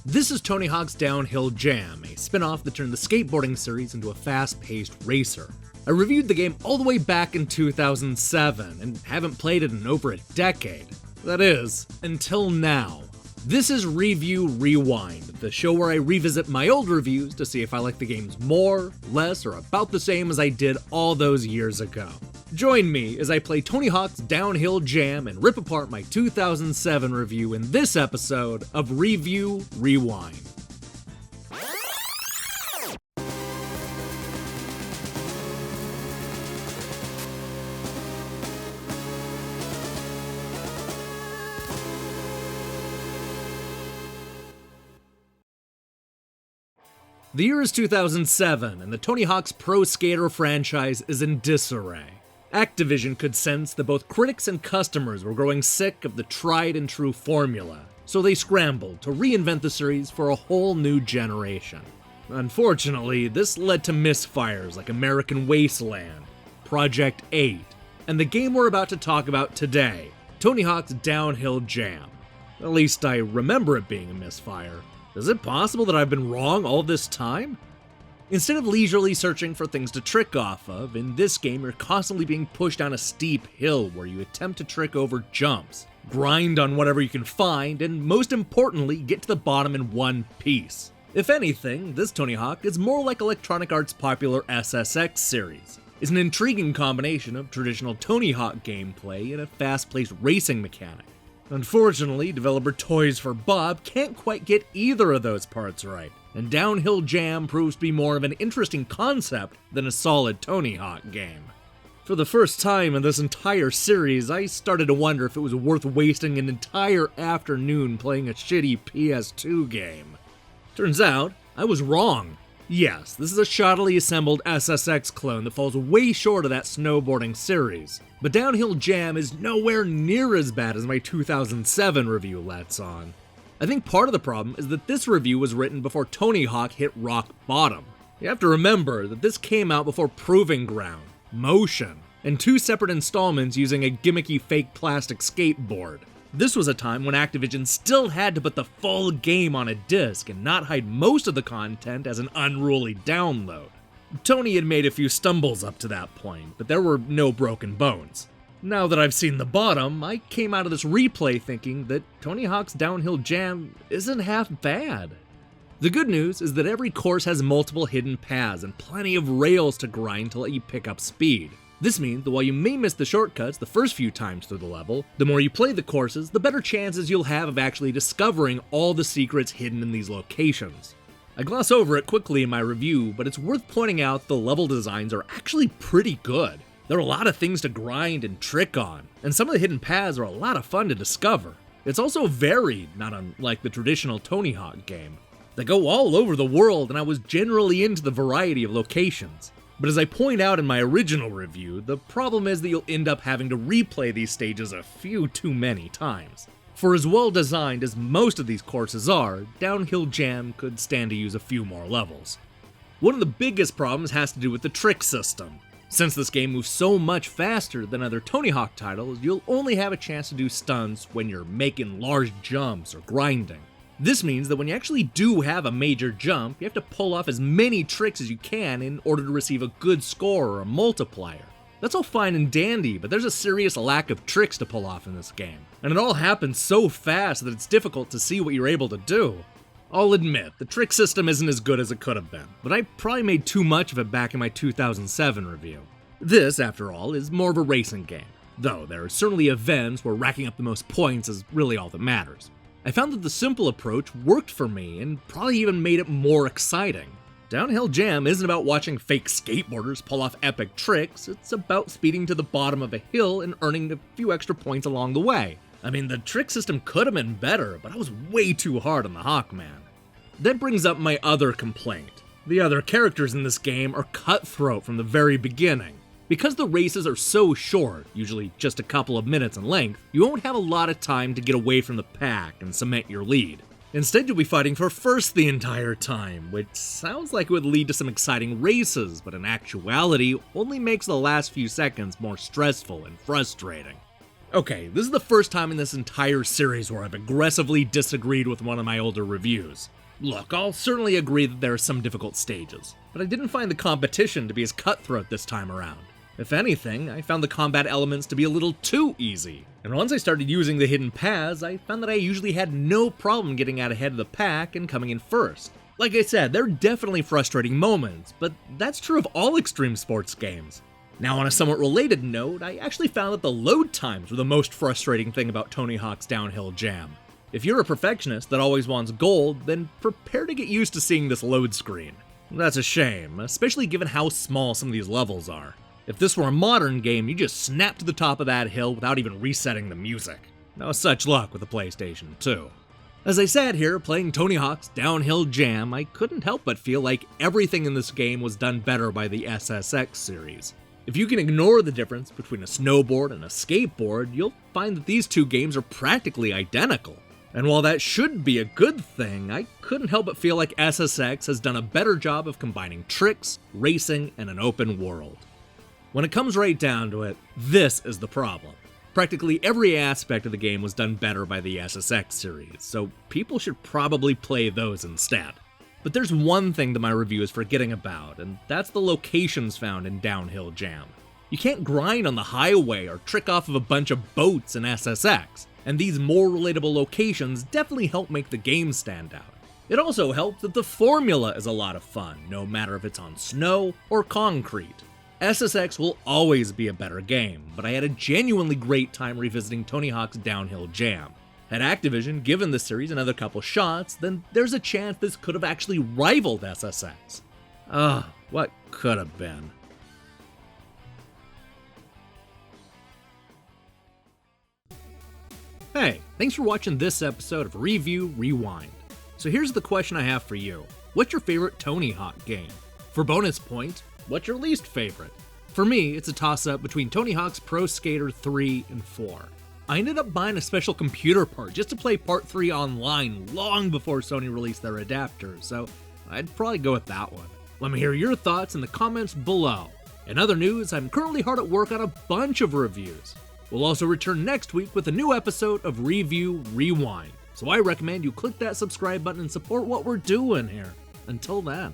This is Tony Hawk's Downhill Jam, a spin-off that turned the skateboarding series into a fast-paced racer. I reviewed the game all the way back in 2007, and haven't played it in over a decade. That is, until now. This is Review Rewind, the show where I revisit my old reviews to see if I like the games more, less, or about the same as I did all those years ago. Join me as I play Tony Hawk's Downhill Jam and rip apart my 2007 review in this episode of Review Rewind. The year is 2007, and the Tony Hawk's Pro Skater franchise is in disarray. Activision could sense that both critics and customers were growing sick of the tried-and-true formula, so they scrambled to reinvent the series for a whole new generation. Unfortunately, this led to misfires like American Wasteland, Project 8, and the game we're about to talk about today, Tony Hawk's Downhill Jam. At least I remember it being a misfire. Is it possible that I've been wrong all this time? Instead of leisurely searching for things to trick off of, in this game you're constantly being pushed down a steep hill where you attempt to trick over jumps, grind on whatever you can find, and most importantly, get to the bottom in one piece. If anything, this Tony Hawk is more like Electronic Arts' popular SSX series. It's an intriguing combination of traditional Tony Hawk gameplay and a fast-paced racing mechanic. Unfortunately, developer Toys for Bob can't quite get either of those parts right, and Downhill Jam proves to be more of an interesting concept than a solid Tony Hawk game. For the first time in this entire series, I started to wonder if it was worth wasting an entire afternoon playing a shitty PS2 game. Turns out, I was wrong. Yes, this is a shoddily assembled SSX clone that falls way short of that snowboarding series, but Downhill Jam is nowhere near as bad as my 2007 review lets on. I think part of the problem is that this review was written before Tony Hawk hit rock bottom. You have to remember that this came out before Proving Ground, Motion, and two separate installments using a gimmicky fake plastic skateboard. This was a time when Activision still had to put the full game on a disc and not hide most of the content as an unruly download. Tony had made a few stumbles up to that point, but there were no broken bones. Now that I've seen the bottom, I came out of this replay thinking that Tony Hawk's Downhill Jam isn't half bad. The good news is that every course has multiple hidden paths and plenty of rails to grind to let you pick up speed. This means that while you may miss the shortcuts the first few times through the level, the more you play the courses, the better chances you'll have of actually discovering all the secrets hidden in these locations. I gloss over it quickly in my review, but it's worth pointing out the level designs are actually pretty good. There are a lot of things to grind and trick on, and some of the hidden paths are a lot of fun to discover. It's also varied, not unlike the traditional Tony Hawk game. They go all over the world, and I was generally into the variety of locations. But as I point out in my original review, the problem is that you'll end up having to replay these stages a few too many times. For as well designed as most of these courses are, Downhill Jam could stand to use a few more levels. One of the biggest problems has to do with the trick system. Since this game moves so much faster than other Tony Hawk titles, you'll only have a chance to do stunts when you're making large jumps or grinding. This means that when you actually do have a major jump, you have to pull off as many tricks as you can in order to receive a good score or a multiplier. That's all fine and dandy, but there's a serious lack of tricks to pull off in this game, and it all happens so fast that it's difficult to see what you're able to do. I'll admit, the trick system isn't as good as it could have been, but I probably made too much of it back in my 2007 review. This, after all, is more of a racing game, though there are certainly events where racking up the most points is really all that matters. I found that the simple approach worked for me and probably even made it more exciting. Downhill Jam isn't about watching fake skateboarders pull off epic tricks, it's about speeding to the bottom of a hill and earning a few extra points along the way. I mean, the trick system could have been better, but I was way too hard on the Hawkman. That brings up my other complaint. The other characters in this game are cutthroat from the very beginning. Because the races are so short, usually just a couple of minutes in length, you won't have a lot of time to get away from the pack and cement your lead. Instead, you'll be fighting for first the entire time, which sounds like it would lead to some exciting races, but in actuality only makes the last few seconds more stressful and frustrating. Okay, this is the first time in this entire series where I've aggressively disagreed with one of my older reviews. Look, I'll certainly agree that there are some difficult stages, but I didn't find the competition to be as cutthroat this time around. If anything, I found the combat elements to be a little too easy. And once I started using the hidden paths, I found that I usually had no problem getting out ahead of the pack and coming in first. Like I said, there are definitely frustrating moments, but that's true of all extreme sports games. Now, on a somewhat related note, I actually found that the load times were the most frustrating thing about Tony Hawk's Downhill Jam. If you're a perfectionist that always wants gold, then prepare to get used to seeing this load screen. That's a shame, especially given how small some of these levels are. If this were a modern game, you just snap to the top of that hill without even resetting the music. No such luck with the PlayStation 2. As I sat here playing Tony Hawk's Downhill Jam, I couldn't help but feel like everything in this game was done better by the SSX series. If you can ignore the difference between a snowboard and a skateboard, you'll find that these two games are practically identical. And while that should be a good thing, I couldn't help but feel like SSX has done a better job of combining tricks, racing, and an open world. When it comes right down to it, this is the problem. Practically every aspect of the game was done better by the SSX series, so people should probably play those instead. But there's one thing that my review is forgetting about, and that's the locations found in Downhill Jam. You can't grind on the highway or trick off of a bunch of boats in SSX, and these more relatable locations definitely help make the game stand out. It also helps that the formula is a lot of fun, no matter if it's on snow or concrete. SSX will always be a better game, but I had a genuinely great time revisiting Tony Hawk's Downhill Jam. Had Activision given the series another couple shots, then there's a chance this could have actually rivaled SSX. What could have been. Hey, thanks for watching this episode of Review Rewind. So here's the question I have for you. What's your favorite Tony Hawk game? For bonus points, what's your least favorite? For me, it's a toss-up between Tony Hawk's Pro Skater 3 and 4. I ended up buying a special computer part just to play Part 3 online long before Sony released their adapter, so I'd probably go with that one. Let me hear your thoughts in the comments below. In other news, I'm currently hard at work on a bunch of reviews. We'll also return next week with a new episode of Review Rewind, so I recommend you click that subscribe button and support what we're doing here. Until then.